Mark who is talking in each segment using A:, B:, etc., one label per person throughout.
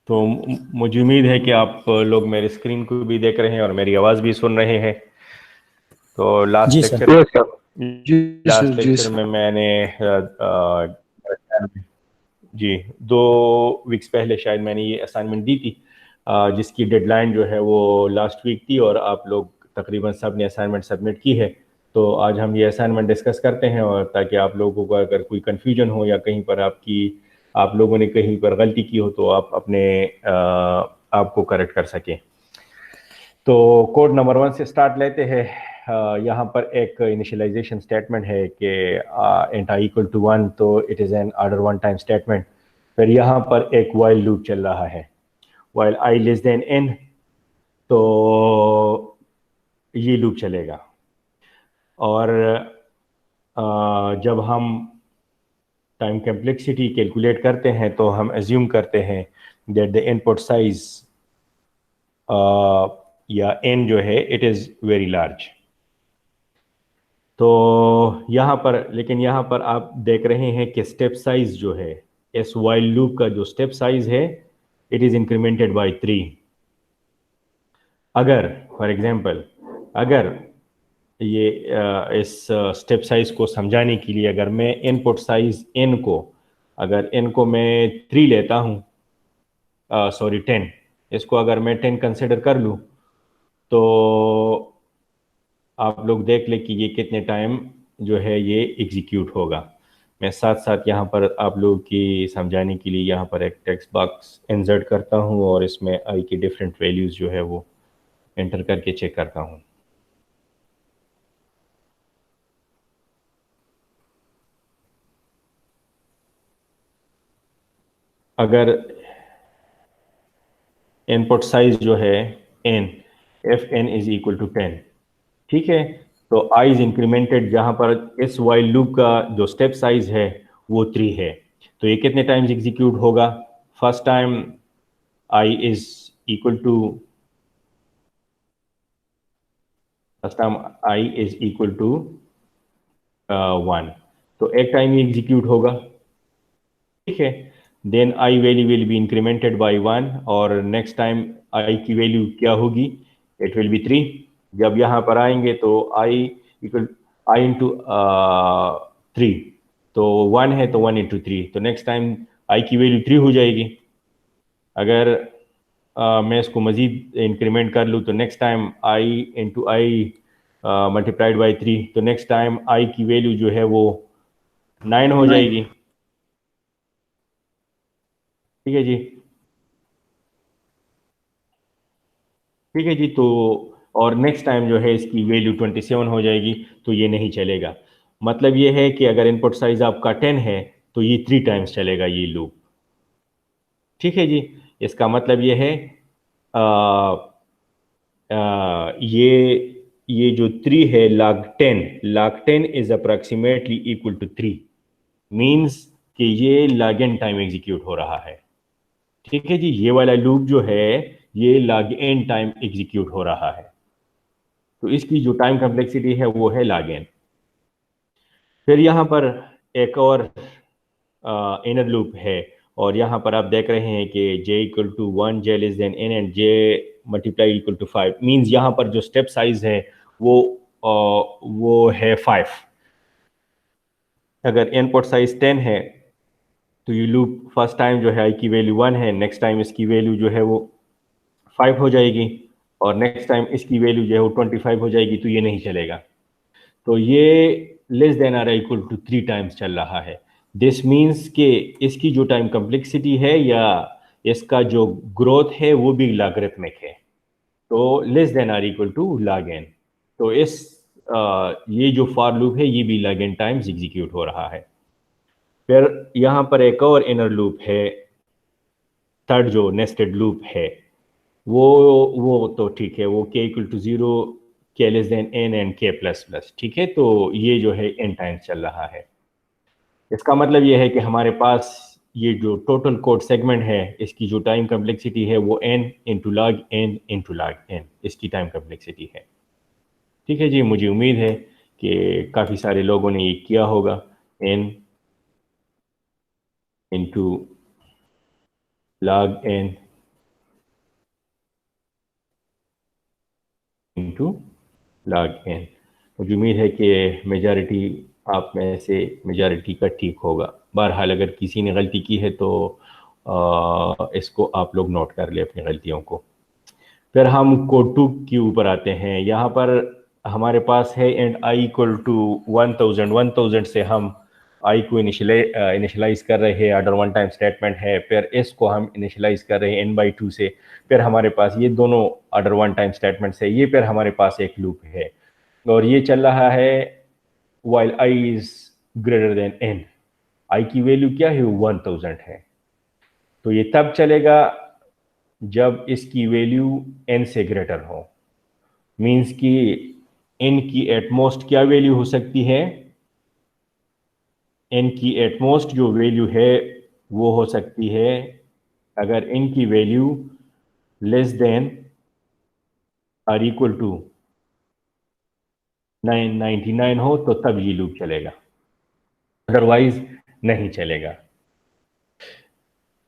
A: तो मुझे उम्मीद है कि आप लोग मेरी स्क्रीन को भी देख रहे हैं और मेरी आवाज़ भी सुन रहे हैं। तो
B: जी सर।
C: जी सर,
A: लास्ट
C: जी
A: लेक्चर में
C: सर।
A: मैंने जी 2 वीक्स पहले शायद मैंने ये असाइनमेंट दी थी, जिसकी डेडलाइन जो है वो लास्ट वीक थी और आप लोग तकरीबन सब ने असाइनमेंट सबमिट की है। तो आज हम ये असाइनमेंट डिस्कस करते हैं, और ताकि आप लोगों को अगर कोई कन्फ्यूजन हो या कहीं पर आप लोगों ने कहीं पर गलती की हो तो आप अपने आप को करेक्ट कर सकें। तो कोड नंबर 1 से स्टार्ट लेते हैं। यहाँ पर एक इनिशियलाइजेशन स्टेटमेंट है कि इंट आई इक्वल टू 1, तो it is an order one time statement. फिर यहाँ पर एक वाइल लूप चल रहा है, वाइल आई लेस देन n, तो ये लूप चलेगा। और जब हम टाइम कम्प्लेक्सिटी कैलकुलेट करते हैं तो हम एज्यूम करते हैं दैट द इनपुट साइज या n जो है इट इज़ वेरी लार्ज। तो यहाँ पर, लेकिन यहाँ पर आप देख रहे हैं कि स्टेप साइज जो है, इस वाइल लूप का जो स्टेप साइज है इट इज़ इंक्रीमेंटेड बाय 3। अगर फॉर एग्जांपल, अगर ये इस स्टेप साइज को समझाने के लिए अगर मैं इनपुट साइज n को, अगर n को मैं 3 लेता हूँ, सॉरी 10, इसको अगर मैं 10 कंसिडर कर लूँ, तो आप लोग देख लें कि ये कितने टाइम जो है ये एग्जीक्यूट होगा। मैं साथ साथ यहाँ पर आप लोगों की समझाने के लिए यहाँ पर एक टेक्स्ट बॉक्स इंसर्ट करता हूँ और इसमें आई की डिफरेंट वैल्यूज़ जो है वो एंटर करके चेक करता हूँ। अगर इनपुट साइज जो है n, F N is equal to 10, ठीक है, तो आई इज इंक्रीमेंटेड, जहां पर इस वाइल लूप का जो स्टेप साइज है वो 3 है। तो ये कितने टाइम्स एग्जीक्यूट होगा? First time I is equal to, first time I is equal to 1, तो एक टाइम ही एग्जीक्यूट होगा, ठीक है। Then I value will be incremented by 1, और नेक्स्ट टाइम आई की वैल्यू क्या होगी? It will be 3। जब यहाँ पर आएंगे तो आई इक्वल आई इंटू 3, तो 1 है तो 1 इंटू 3, तो नेक्स्ट टाइम आई की वैल्यू 3 हो जाएगी। अगर मैं इसको मज़ीद इंक्रीमेंट कर लूँ तो next time I into I multiplied by 3, तो नेक्स्ट टाइम आई की वैल्यू जो है वो 9 हो जाएगी, ठीक है जी। ठीक है जी, तो और नेक्स्ट टाइम जो है इसकी वैल्यू 27 हो जाएगी, तो ये नहीं चलेगा। मतलब ये है कि अगर इनपुट साइज आपका 10 है तो ये 3 टाइम्स चलेगा ये लूप, ठीक है जी। इसका मतलब ये है आ, ये जो 3 है log 10 is approximately equal to 3, means कि ये log n टाइम एग्जीक्यूट हो रहा है, ठीक है जी। ये वाला लूप जो है ये log n टाइम एग्जीक्यूट हो रहा है, तो इसकी जो टाइम कम्प्लेक्सिटी है वो है log n। फिर यहाँ पर एक और इनर लूप है, और यहाँ पर आप देख रहे हैं कि j equal to 1, j less than n and j multiply equal to 5, means यहाँ पर जो स्टेप साइज है वो वो है 5। अगर इनपुट साइज 10 है तो ये लूप फर्स्ट टाइम जो है आई की वैल्यू 1 है, नेक्स्ट टाइम इसकी वैल्यू जो है वो 5 हो जाएगी, और नेक्स्ट टाइम इसकी वैल्यू जो है वो 25 हो जाएगी, तो ये नहीं चलेगा। तो ये less than or equal to 3 times चल रहा है। दिस मीन्स कि इसकी जो टाइम कम्प्लेक्सिटी है या इसका जो ग्रोथ है वो भी लॉगरिथमिक है, तो less than or equal to log n। तो ये जो फॉर लूप है ये भी log n टाइम्स एग्जीक्यूट हो रहा है। फिर यहाँ पर एक और इनर लूप है, थर्ड जो नेस्टेड लूप है, वो वो तो ठीक है, वो k equal to 0, k less than n and k plus plus, ठीक है। तो ये जो है n टाइम्स चल रहा है। इसका मतलब ये है कि हमारे पास ये जो टोटल कोड सेगमेंट है इसकी जो टाइम कम्प्लेक्सिटी है वो n into log n into log n इसकी टाइम कम्प्लेक्सिटी है, ठीक है जी। मुझे उम्मीद है कि काफ़ी सारे लोगों ने ये किया होगा, n into log n into log n. मुझे उम्मीद है कि मेजॉरिटी आप में से मेजॉरिटी का ठीक होगा। बहरहाल अगर किसी ने गलती की है तो इसको आप लोग नोट कर ले अपनी गलतियों को। फिर हम कोड टू के ऊपर आते हैं। यहाँ पर हमारे पास है एंड आई इक्वल टू 1000। 1000 से हम आई को इनिशलाइज कर रहे हैं, ऑर्डर वन टाइम स्टेटमेंट है। फिर एस को हम इनिशलाइज कर रहे हैं एन बाई 2 से। फिर हमारे पास ये दोनों ऑर्डर वन टाइम स्टेटमेंट है। ये फिर हमारे पास एक लूप है और ये चल रहा है while i is greater than n. I की वैल्यू क्या है? 1000 है। तो ये तब चलेगा जब इसकी वैल्यू एन से ग्रेटर हो। मीन्स कि एन की एटमोस्ट क्या वैल्यू हो सकती है? एन की एटमोस्ट जो वैल्यू है वो हो सकती है, अगर एन की value less than or equal to 999 हो तो तब ये लूप चलेगा, अदरवाइज नहीं चलेगा।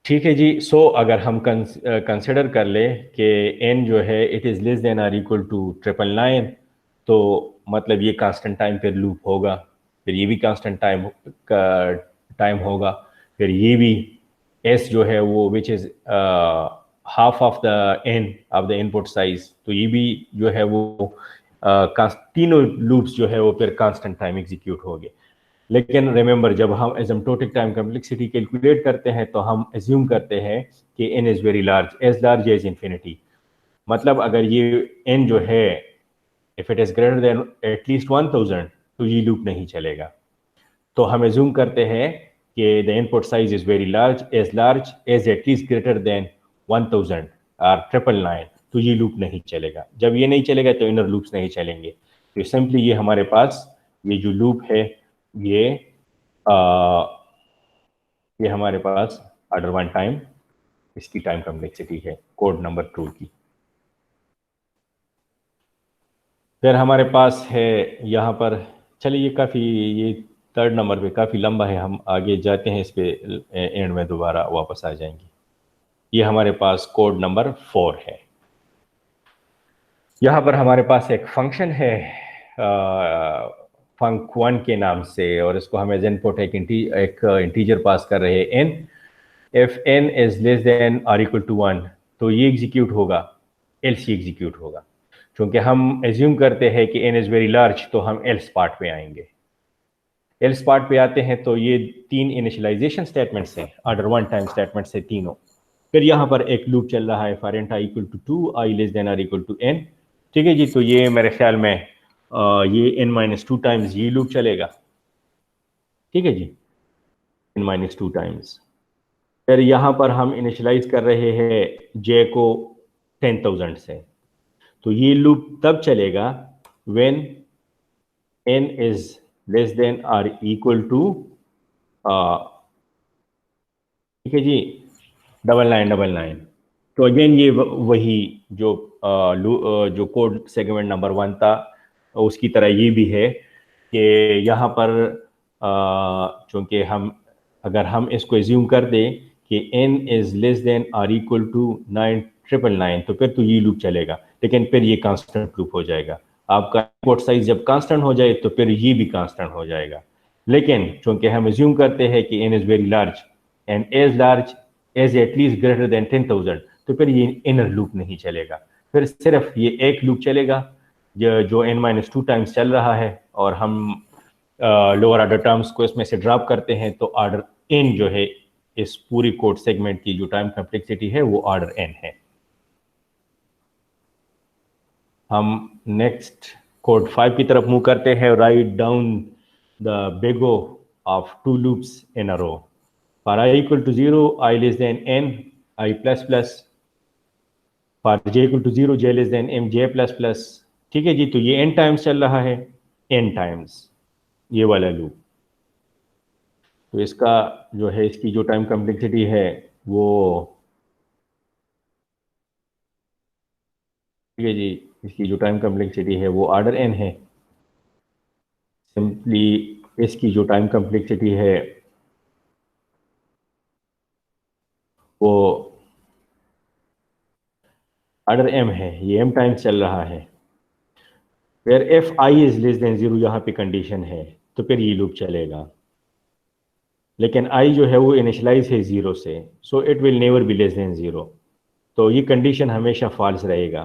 A: ठीक है जी। सो अगर हम कंसिडर कर ले कि एन जो है it is less than or equal to 999, तो मतलब ये कांस्टेंट टाइम फिर लूप होगा। फिर ये भी कांस्टेंट टाइम होगा। फिर ये भी एस जो है वो which is half of the n of the input size, तो ये भी जो है वो तीनों लूप्स जो है वो फिर कांस्टेंट टाइम एग्जीक्यूट होंगे। लेकिन रिमेंबर, जब हम एसिम्प्टोटिक टाइम कम्प्लेक्सिटी कैलकुलेट करते हैं तो हम एज्यूम करते हैं कि n is very large as infinity. मतलब अगर ये एन जो है if it is greater than at least 1000 तो ये लूप नहीं चलेगा। तो हम एज्यूम करते हैं कि the input size is very large as at least greater than 1000 और 999, तो ये लूप नहीं चलेगा। जब ये नहीं चलेगा तो इनर लूप्स नहीं चलेंगे। तो सिंपली ये हमारे पास ये जो लूप है ये ये हमारे पास ऑर्डर वन टाइम इसकी टाइम कम्प्लेक्सिटी है कोड नंबर 2 की। फिर हमारे पास है यहाँ पर, चलिए ये काफ़ी, ये थर्ड नंबर पे काफ़ी लंबा है, हम आगे जाते हैं इस पे, एंड में दोबारा वापस आ जाएंगे। ये हमारे पास कोड नंबर 4 है। यहाँ पर हमारे पास एक फंक्शन है फंक वन के नाम से, और इसको हम एज इनपुट एक इंटीजर पास कर रहे हैं n. If n is less than or equal to 1 तो ये एग्जीक्यूट होगा, एल्स ये एग्जीक्यूट होगा। क्योंकि हम एज्यूम करते हैं कि एन इज वेरी लार्ज तो हम एल्स पार्ट पे आएंगे। एल्स पार्ट पे आते हैं तो ये 3 इनिशियलाइजेशन स्टेटमेंट्स हैं, ऑर्डर वन टाइम स्टेटमेंट्स है तीनों। फिर यहाँ पर एक लूप चल रहा है for int i equal to 2 i less than or equal to n. ठीक है जी। तो ये मेरे ख्याल में ये n माइनस 2 टाइम्स ये लूप चलेगा। ठीक है जी, n माइनस 2 टाइम्स। फिर यहाँ पर हम इनिशियलाइज कर रहे हैं j को 10,000 से, तो ये लूप तब चलेगा when n is less than or equal to, ठीक है जी, 9999। तो अगेन ये वही जो जो कोड सेगमेंट नंबर 1 था उसकी तरह ये भी है कि यहाँ पर चूंकि हम अगर हम इसको एज्यूम कर दें कि n is less than or equal to 999 तो फिर तो ये लूप चलेगा, लेकिन फिर ये कांस्टेंट लूप हो जाएगा। आपका इनपुट साइज जब कांस्टेंट हो जाए तो फिर ये भी कांस्टेंट हो जाएगा। लेकिन चूंकि हम एज्यूम करते हैं कि n is very large and as large as at least greater than 10,000 तो फिर ये इनर लूप नहीं चलेगा। फिर सिर्फ ये एक लूप चलेगा जो n माइनस 2 टाइम्स चल रहा है, और हम लोअर ऑर्डर टर्म्स को इसमें से ड्रॉप करते हैं तो ऑर्डर n जो है इस पूरी कोड सेगमेंट की जो टाइम कम्प्लेक्सिटी है वो ऑर्डर n है। हम नेक्स्ट कोड 5 की तरफ मूव करते हैं। Write down the big O of two loops in a row. For i equal to 0 i less than n i plus plus, for j equal to 0 j less than m j plus plus. ठीक है जी। तो ये n times चल रहा है, n times ये वाला loop. तो इसका जो है इसकी जो टाइम कम्प्लेक्सिटी है वो, ठीक है जी, इसकी जो टाइम कम्प्लेक्सिटी है वो ऑर्डर n है। सिंपली इसकी जो टाइम कम्प्लेक्सिटी है वो ऑर्डर m है, ये m टाइम्स चल रहा है। Where f i is less than 0 यहाँ पे कंडीशन है, तो फिर ये लूप चलेगा। लेकिन आई जो है वो इनिशलाइज है 0 से, so it will never be less than 0, तो ये कंडीशन हमेशा फॉल्स रहेगा,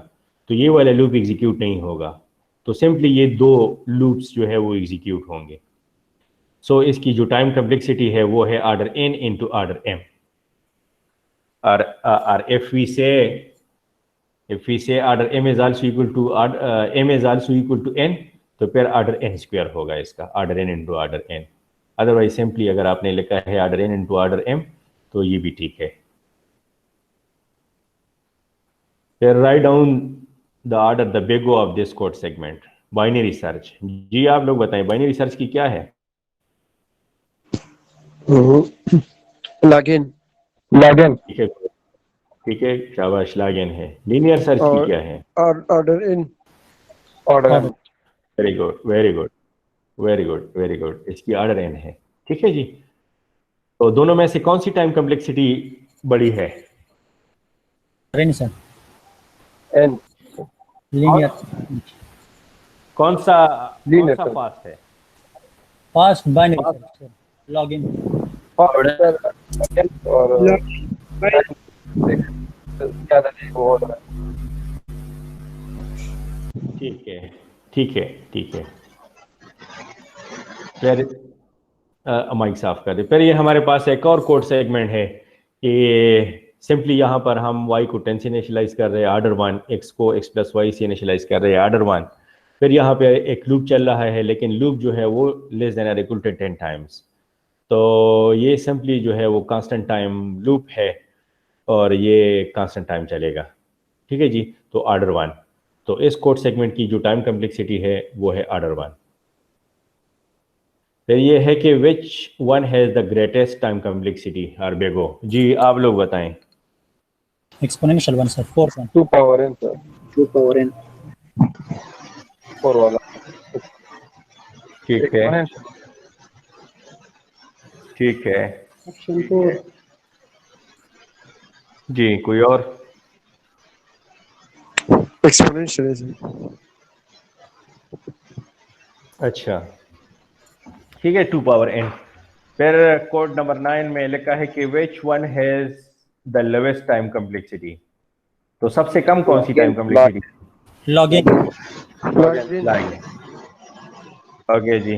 A: तो ये वाला लूप एग्जीक्यूट नहीं होगा। तो सिंपली ये दो लूप्स जो है वो एग्जीक्यूट होंगे। सो इसकी जो टाइम कम्प्लेक्सिटी है वो है order n into order m। और if we say order m is also equal to m is also equal to n, तो फिर ऑर्डर n स्क्वायर होगा इसका, order n into order n। Otherwise simply अगर आपने लिखा है order n into order m तो ये भी ठीक है। फिर write down the order the big O of this code segment. Binary search, जी आप लोग बताएं बाइनरी सर्च की क्या है?
B: लॉगिन।
A: ठीक है, ठीक है, शाबाश, लॉगिन है। लीनियर सर्च की क्या है?
B: Order in.
A: Very good, very good, very good, very good, इसकी ऑर्डर n है। ठीक है जी, तो दोनों में से कौन सी टाइम कम्प्लेक्सिटी बड़ी है?
C: N sir,
B: N.
C: लीनियर
A: कौन सा फास्ट है?
C: Fast binary search, login.
B: और ज्यादा नहीं वो हो रहा है।
A: ठीक है, ठीक है, ठीक है। फिर माइक साफ कर दे। फिर ये हमारे पास एक और कोड सेगमेंट है कि सिंपली यहाँ पर हम y को 10 से इनिशियलाइज कर रहे हैं ऑर्डर 1, x को x प्लस वाई से इनिशियलाइज कर रहे हैं ऑर्डर 1। फिर यहाँ पे एक लूप चल रहा है, लेकिन लूप जो है वो लेस देन और इक्वल टू 10 टाइम्स। तो ये सिंपली जो है वो कांस्टेंट टाइम लूप है और ये कांस्टेंट टाइम चलेगा। ठीक है जी, तो ऑर्डर 1, तो इस कोड सेगमेंट की जो टाइम कम्प्लेक्सिटी है वो है ऑर्डर 1। फिर ये है कि which one has the greatest time complexity और बेगो, जी आप लोग बताएं।
C: Exponential one sir, 4 one.
B: 2 power n sir,
D: 2 power n।
B: 4 वाला।
A: ठीक है, ठीक है
D: ऑप्शन 4।
A: जी, कोई और?
B: एक्सपोनेंशियल है सर।
A: अच्छा, ठीक है, 2 पावर n। फिर कोड नंबर 9 में लिखा है कि which one has the lowest time complexity, तो सबसे कम कौन सी टाइम कम्प्लेक्सिटी?
C: लॉगिन।
A: ओके जी,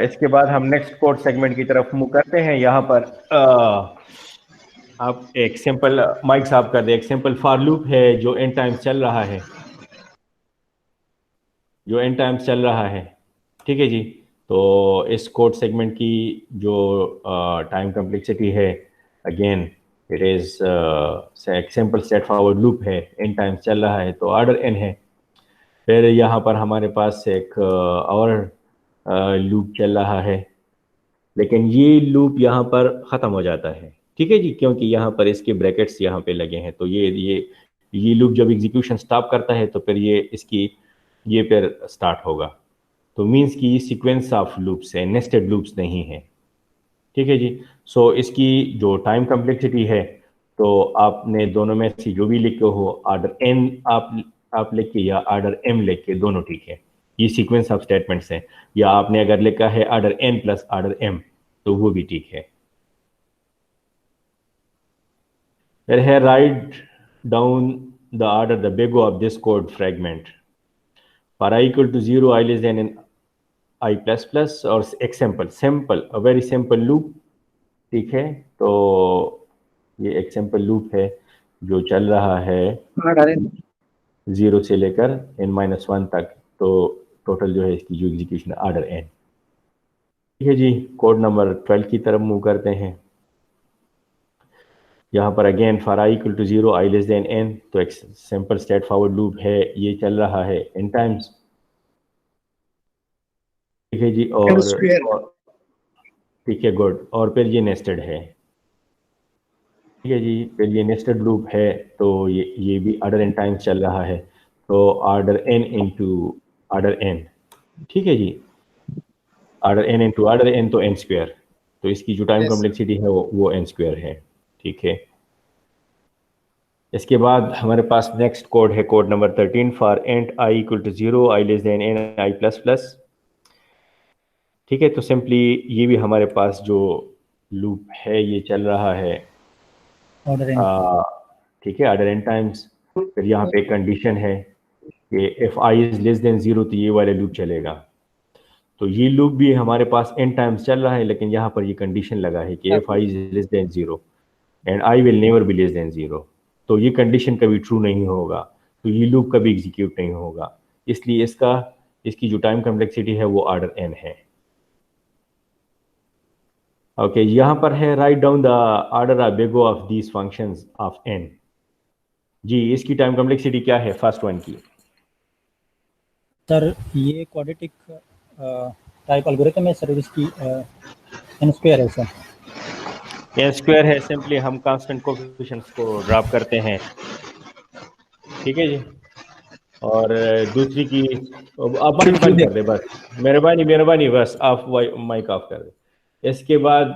A: इसके बाद हम नेक्स्ट कोड सेगमेंट की तरफ मूव करते हैं। यहाँ पर आप एक सिंपल माइक साफ कर दे, एक सिंपल फॉर लूप है जो n टाइम्स चल रहा है, जो n टाइम्स चल रहा है। ठीक है जी, तो इस कोड सेगमेंट की जो टाइम कम्प्लेक्सिटी है, अगेन इट इज एक सिंपल स्ट्रेट फॉरवर्ड लूप है, n टाइम्स चल रहा है तो ऑर्डर n है। फिर यहाँ पर हमारे पास एक और लूप चल रहा है, लेकिन ये लूप यहाँ पर ख़त्म हो जाता है। ठीक है जी, क्योंकि यहाँ पर इसके ब्रैकेट्स यहाँ पे लगे हैं, तो ये लूप जब एग्जीक्यूशन स्टॉप करता है तो फिर ये फिर स्टार्ट होगा। तो मीन्स कि ये सीक्वेंस ऑफ लूप्स है, नेस्टेड लूप्स नहीं है। ठीक है जी, सो इसकी जो टाइम कम्प्लेक्सिटी है, तो आपने दोनों में से जो भी लिखे हो, ऑर्डर n आप लिखे या ऑर्डर m लिखे, दोनों ठीक है। ये सीक्वेंस ऑफ स्टेटमेंट्स हैं, या आपने अगर लिखा है order n plus order m तो वो भी ठीक है। फिर है write down the order the big O of this code fragment. For i equal to 0 i less than i plus plus, और एक सिंपल वेरी सिंपल लूप। ठीक है, तो ये एक सिंपल लूप है जो चल रहा है 0 से लेकर n-1 तक, तो टोटल जो है इसकी जो एग्जीक्यूशन ऑर्डर n। ठीक है जी, कोड नंबर 12 की तरफ मूव करते हैं। यहाँ पर again for i equal to 0 i less than n, तो एक सिंपल स्ट्रेट फॉरवर्ड लूप है, ये चल रहा है n टाइम्स। ठीक है जी, और ठीक है, गुड, और फिर ये नेस्टेड है। ठीक है जी, फिर ये नेस्टेड लूप है, तो ये भी ऑर्डर n टाइम्स चल रहा है, तो order n into order n। ठीक है जी, order n into order n तो n स्क्वायर, तो इसकी जो टाइम कम्प्लेक्सिटी है वो n स्क्वायर है। ठीक है, इसके बाद हमारे पास नेक्स्ट कोड है code number 13 for int i equal to 0 i less than n i plus plus. ठीक है, तो सिंपली ये भी हमारे पास जो लूप है ये चल रहा है
C: ऑर्डर एन।
A: ठीक है, ऑर्डर एन टाइम्स। फिर यहाँ पे कंडीशन है कि if I is less than 0 तो ये वाला लूप चलेगा। तो ये लूप भी हमारे पास एन टाइम्स चल रहा है, लेकिन यहाँ पर ये कंडीशन लगा है कि if I is less than 0 and I will never be less than 0। तो ये कंडीशन कभी ट्रू नहीं होगा, तो ये लूप कभी एग्जीक्यूट नहीं होगा। इसलिए इसकी जो टाइम कॉम्प्लेक्सिटी है वो ऑर्डर एन है। ओके, यहाँ पर है write down the order of big O of these functions of n. जी, इसकी टाइम कॉम्प्लेक्सिटी क्या है फर्स्ट वन की?
C: सर ये क्वाड्रेटिक टाइप एल्गोरिथम है सर, इसकी एन स्क्वायर है सर।
A: एन स्क्वायर है, सिंपली हम कांस्टेंट कोएफिशिएंट्स को ड्रॉप करते हैं। ठीक है जी। और दूसरी की आप माइक बंद कर दे बस, मेहरबानी बस, आप माइक ऑफ कर दे। इसके बाद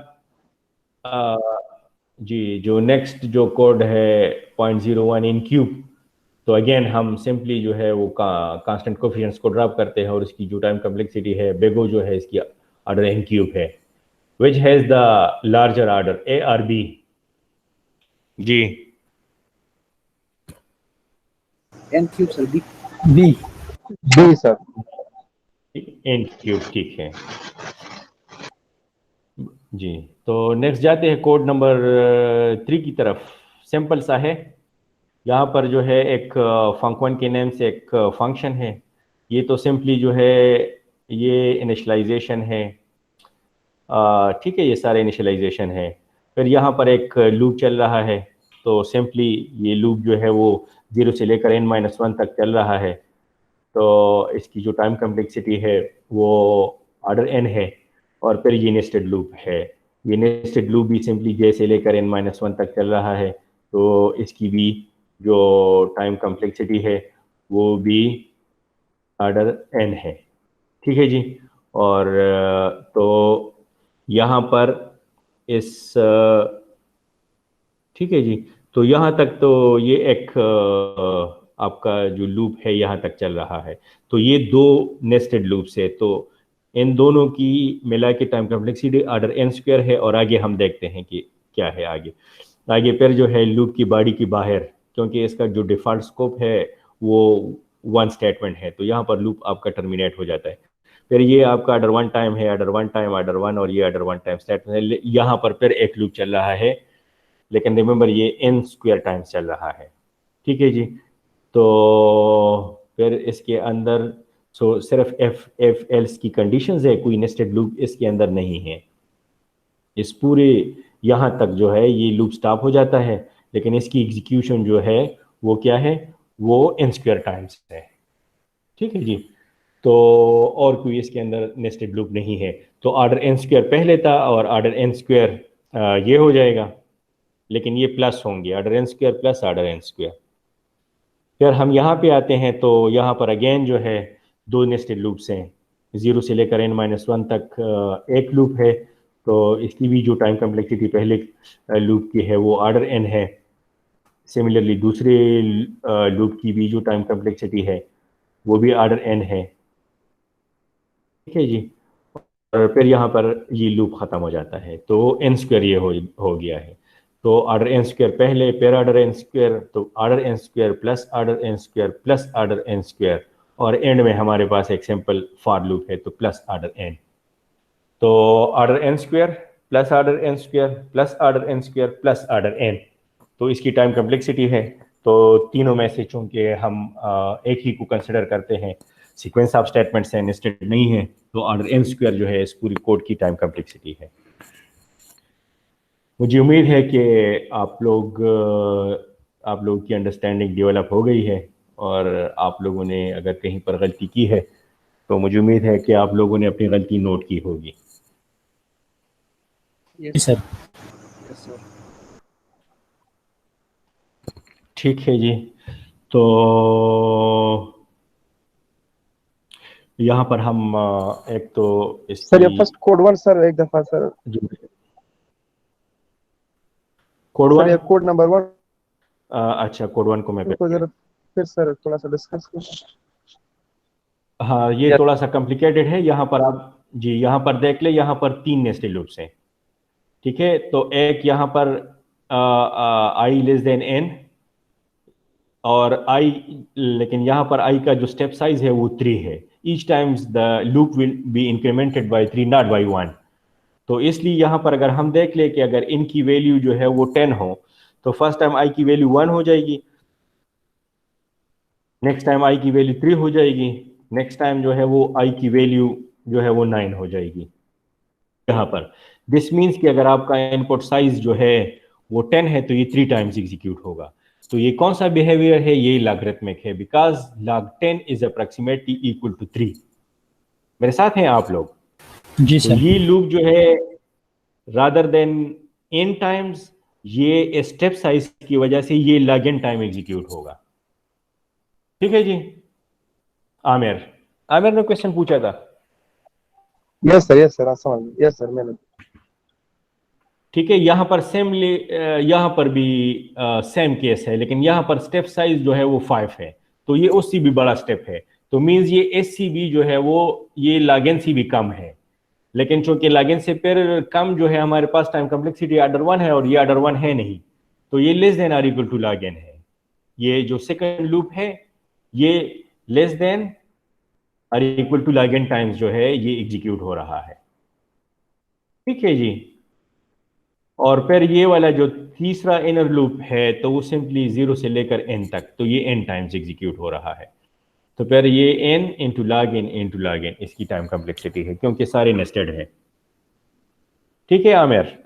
A: जी, जो नेक्स्ट जो कोड है 0.01 इन क्यूब, तो अगेन हम सिंपली जो है वो कांस्टेंट कोएफिशिएंट्स को ड्रॉप करते हैं और इसकी जो टाइम कॉम्प्लेक्सिटी है बेगो जो है इसकी ऑर्डर एन क्यूब है। Which has the larger order, A और बी? जी,
D: n cube sir, B.
C: B.
B: B sir.
A: N cube, ठीक है जी। तो नेक्स्ट जाते हैं कोड नंबर 3 की तरफ। सिंपल सा है, यहाँ पर जो है एक फंक्शन के नेम से एक फंक्शन है। ये तो सिंपली जो है ये इनिशियलाइजेशन है, ठीक है, ये सारे इनिशियलाइजेशन है। फिर यहाँ पर एक लूप चल रहा है, तो सिंपली ये लूप जो है वो 0 से लेकर n-1 तक चल रहा है। तो इसकी जो टाइम कॉम्प्लेक्सिटी है वो ऑर्डर n है। और फिर ये नेस्टेड लूप है। ये नेस्टेड लूप भी सिंपली j से लेकर n-1 तक चल रहा है, तो इसकी भी जो टाइम कॉम्प्लेक्सिटी है वो भी ऑर्डर n है। ठीक है जी। और तो यहाँ पर इस ठीक है जी, तो यहाँ तक तो ये एक आपका जो लूप है यहाँ तक चल रहा है। तो ये दो नेस्टेड लूप्स है, तो इन दोनों की मिला के time complexity order n square है। और आगे हम देखते हैं कि क्या है आगे फिर जो है लूप की बॉडी की बाहर, क्योंकि इसका जो डिफॉल्ट स्कोप है वो वन स्टेटमेंट है, तो यहाँ पर लूप आपका टर्मिनेट हो जाता है। फिर ये आपका ऑर्डर 1 टाइम है, ऑर्डर 1 टाइम, ऑर्डर 1, और ये ऑर्डर 1 टाइम स्टेटमेंट है। यहाँ पर फिर एक लूप चल रहा है, लेकिन रिमेंबर ये n स्क्वायर टाइम्स चल रहा है। ठीक है जी। तो फिर इसके अंदर सिर्फ एफ एल्स की कंडीशंस है, कोई नेस्टेड लूप इसके अंदर नहीं है। इस पूरे यहाँ तक जो है ये लूप स्टॉप हो जाता है, लेकिन इसकी एग्जीक्यूशन जो है वो क्या है, वो n स्क्वायर टाइम्स है। ठीक है जी। तो और कोई इसके अंदर नेस्टेड लूप नहीं है। तो ऑर्डर n स्क्वायर पहले था और ऑर्डर n स्क्वायर ये हो जाएगा, लेकिन ये प्लस होंगे, order n square plus order n square. फिर हम यहाँ पे आते हैं, तो यहाँ पर अगेन जो है दो नेस्टेड लूप्स हैं, 0 से लेकर n-1 तक एक लूप है। तो इसकी भी जो टाइम कॉम्प्लेक्सिटी पहले लूप की है वो ऑर्डर n है। सिमिलरली दूसरे लूप की भी जो टाइम कॉम्प्लेक्सिटी है वो भी ऑर्डर n है। ठीक है जी। और फिर यहाँ पर ये लूप ख़त्म हो जाता है, तो n स्क्वायर ये हो गया है। तो ऑर्डर n स्क्वायर पहले, फिर ऑर्डर n स्क्वायर, तो order n square plus order n square plus order n square, और एंड में हमारे पास एक सिंपल फॉर लूप है, तो प्लस ऑर्डर n। तो order n square plus order n square plus order n square plus order n, तो इसकी time complexity है। तो तीनों में से चूंकि हम एक ही को कंसिडर करते हैं, सीक्वेंस ऑफ स्टेटमेंट्स है, नेस्टेड नहीं है, तो ऑर्डर n स्क्वायर जो है इस पूरी कोड की टाइम कॉम्प्लेक्सिटी है। मुझे उम्मीद है कि आप लोग की अंडरस्टैंडिंग डेवलप हो गई है, और आप लोगों ने अगर कहीं पर गलती की है तो मुझे उम्मीद है कि आप लोगों ने अपनी गलती नोट की होगी।
C: जी सर।
B: Yes sir.
A: ठीक है जी। तो यहाँ पर हम एक तो
B: सर ये
A: इसकी
B: फर्स्ट कोड 1 सर, एक दफा सर
A: कोड
B: सर ये
A: 1,
B: कोड नंबर 1
A: अच्छा, कोड 1 को मैं
B: इनको जरा फिर सर थोड़ा सा डिस्कस करें।
A: हाँ, ये
B: Yes.
A: थोड़ा सा कॉम्प्लिकेटेड है। यहाँ पर आप जी यहाँ पर देख ले, यहाँ पर 3 नेस्टेड लूप्स हैं, ठीक है। तो एक यहाँ पर आई लेस देन एन और आई, लेकिन यहाँ पर आई का जो स्टेप साइज है वो 3 है। Each times the loop will be incremented by 3 not by 1। तो इसलिए यहाँ पर अगर हम देख ले कि अगर इनकी वैल्यू जो है वो 10 हो तो फर्स्ट टाइम आई की वैल्यू 1 हो जाएगी, नेक्स्ट टाइम आई की वैल्यू 3 हो जाएगी, नेक्स्ट टाइम जो है वो आई की वैल्यू जो है वो 9 हो जाएगी। यहाँ पर दिस मीन्स कि अगर आपका इनपुट साइज जो है वो 10 है तो ये 3 टाइम्स एग्जीक्यूट होगा। तो ये कौन सा बिहेवियर है? ये लॉगरिथमिक है, because log 10 is approximately equal to 3। मेरे साथ हैं आप लोग?
C: जी
A: तो
C: सर।
A: ये लूप जो है रादर देन n टाइम्स, ये स्टेप साइज की वजह से ये log n टाइम एग्जीक्यूट होगा। ठीक है जी। आमिर आमिर ने क्वेश्चन पूछा था।
B: यस सर समझ। यस सर मैंने।
A: ठीक है, यहाँ पर यहाँ पर भी सेम केस है, लेकिन यहाँ पर स्टेप साइज जो है वो 5 है, तो ये उससे भी बड़ा स्टेप है। तो मींस ये SCB जो है वो ये लागेन से भी कम है, लेकिन चूंकि लागेन से फिर कम जो है हमारे पास टाइम कम्प्लेक्सिटी ऑर्डर 1 है और ये ऑर्डर 1 है नहीं, तो ये less than or equal to log n है। ये जो सेकंड लूप है ये less than or equal to log n times जो है ये एग्जीक्यूट हो रहा है। ठीक है जी। और फिर ये वाला जो तीसरा इनर लूप है तो वो सिंपली 0 से लेकर n तक, तो ये n टाइम्स एग्जीक्यूट हो रहा है। तो फिर ये n इंटू log n इसकी टाइम कम्प्लेक्सिटी है, क्योंकि सारे नेस्टेड है। ठीक है आमिर?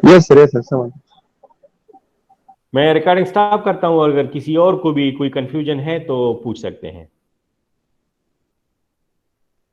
B: यस सर समझ।
A: मैं रिकॉर्डिंग स्टॉप करता हूं, अगर किसी और को भी कोई कंफ्यूजन है तो पूछ सकते हैं।